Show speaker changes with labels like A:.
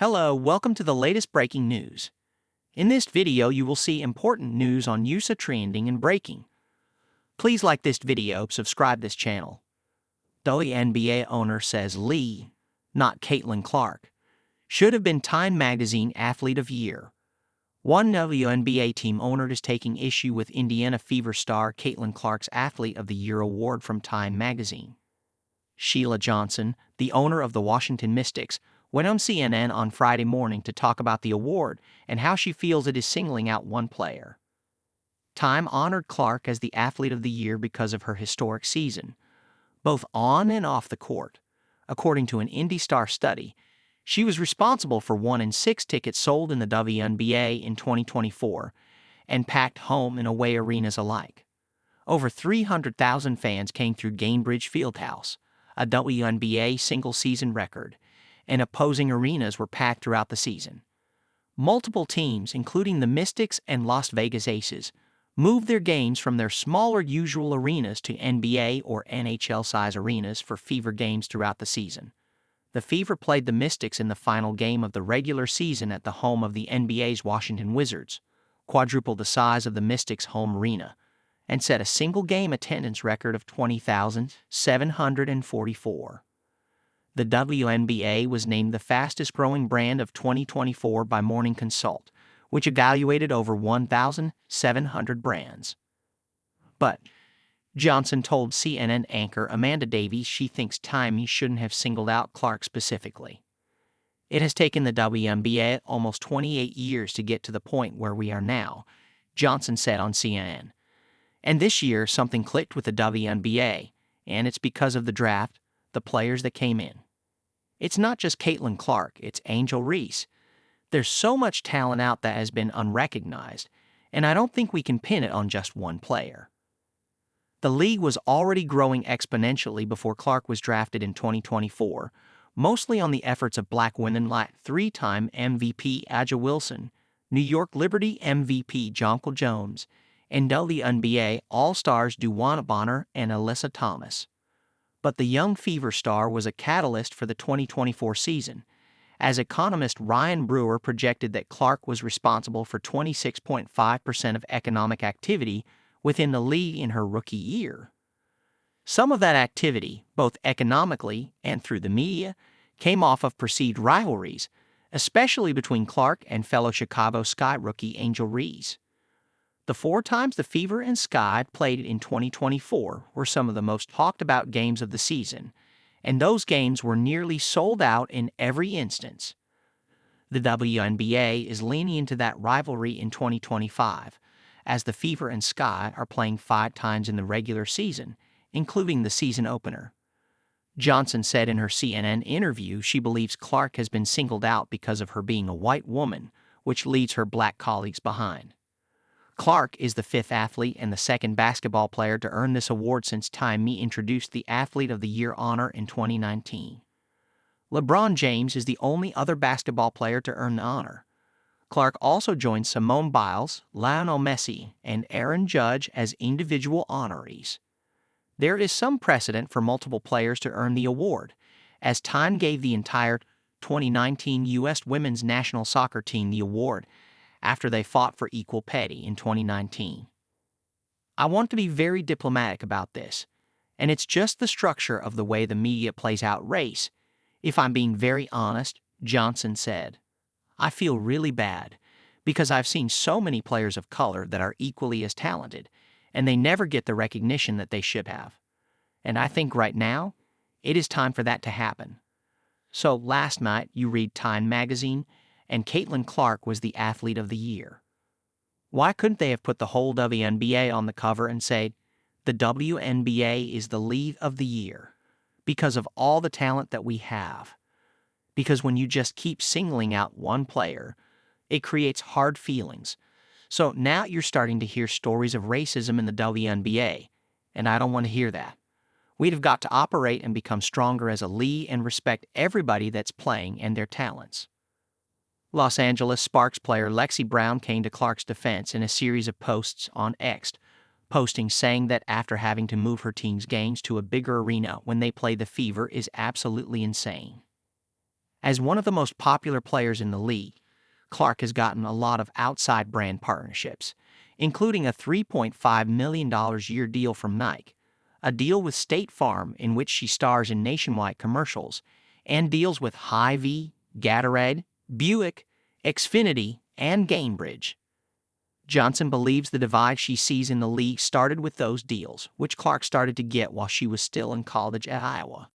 A: Hello, welcome to the latest breaking news. In this video, you will see important news on USA trending and breaking. Please like this video, subscribe this channel. WNBA owner says Lee, not Caitlin Clark, should have been Time Magazine Athlete of Year. One WNBA team owner is taking issue with Indiana Fever star Caitlin Clark's Athlete of the Year award from Time Magazine. Sheila Johnson, the owner of the Washington Mystics, went on CNN on Friday morning to talk about the award and how she feels it is singling out one player. Time honored Clark as the Athlete of the Year because of her historic season, both on and off the court. According to an Indy Star study, she was responsible for 1 in 6 tickets sold in the WNBA in 2024 and packed home and away arenas alike. Over 300,000 fans came through Gainbridge Fieldhouse, a WNBA single-season record, and opposing arenas were packed throughout the season. Multiple teams, including the Mystics and Las Vegas Aces, moved their games from their smaller usual arenas to NBA or NHL-size arenas for Fever games throughout the season. The Fever played the Mystics in the final game of the regular season at the home of the NBA's Washington Wizards, quadrupled the size of the Mystics' home arena, and set a single-game attendance record of 20,744. The WNBA was named the fastest-growing brand of 2024 by Morning Consult, which evaluated over 1,700 brands. But Johnson told CNN anchor Amanda Davies she thinks Time shouldn't have singled out Clark specifically. "It has taken the WNBA almost 28 years to get to the point where we are now," Johnson said on CNN. "And this year, something clicked with the WNBA, and it's because of the draft, the players that came in. It's not just Caitlin Clark, it's Angel Reese. There's so much talent out that has been unrecognized, and I don't think we can pin it on just one player." The league was already growing exponentially before Clark was drafted in 2024, mostly on the efforts of black women like 3-time MVP A'ja Wilson, New York Liberty MVP Jonquel Jones, and WNBA All-Stars Duwana Bonner and Alyssa Thomas. But the young Fever star was a catalyst for the 2024 season, as economist Ryan Brewer projected that Clark was responsible for 26.5% of economic activity within the league in her rookie year. Some of that activity, both economically and through the media, came off of perceived rivalries, especially between Clark and fellow Chicago Sky rookie Angel Reese. The 4 times the Fever and Sky played in 2024 were some of the most talked about games of the season, and those games were nearly sold out in every instance. The WNBA is leaning into that rivalry in 2025, as the Fever and Sky are playing 5 times in the regular season, including the season opener. Johnson said in her CNN interview she believes Clark has been singled out because of her being a white woman, which leaves her black colleagues behind. Clark is the 5th athlete and the 2nd basketball player to earn this award since Time introduced the Athlete of the Year honor in 2019. LeBron James is the only other basketball player to earn the honor. Clark also joins Simone Biles, Lionel Messi, and Aaron Judge as individual honorees. There is some precedent for multiple players to earn the award, as Time gave the entire 2019 U.S. women's national soccer team the award after they fought for equal pay in 2019. "I want to be very diplomatic about this, and it's just the structure of the way the media plays out race. If I'm being very honest," Johnson said, "I feel really bad because I've seen so many players of color that are equally as talented, and they never get the recognition that they should have. And I think right now, it is time for that to happen." So last night, you read Time magazine, and Caitlin Clark was the Athlete of the Year. Why couldn't they have put the whole WNBA on the cover and said, "The WNBA is the League of the Year because of all the talent that we have"? Because when you just keep singling out one player, it creates hard feelings. So now you're starting to hear stories of racism in the WNBA, and I don't want to hear that. We'd have got to operate and become stronger as a league and respect everybody that's playing and their talents. Los Angeles Sparks player Lexi Brown came to Clark's defense in a series of posts on X, posting saying that after having to move her team's games to a bigger arena when they play the Fever is absolutely insane. As one of the most popular players in the league, Clark has gotten a lot of outside brand partnerships, including a $3.5 million year deal from Nike, a deal with State Farm in which she stars in nationwide commercials, and deals with Hy-Vee, Gatorade, Buick, Xfinity, and Gainbridge. Johnson believes the divide she sees in the league started with those deals, which Clark started to get while she was still in college at Iowa.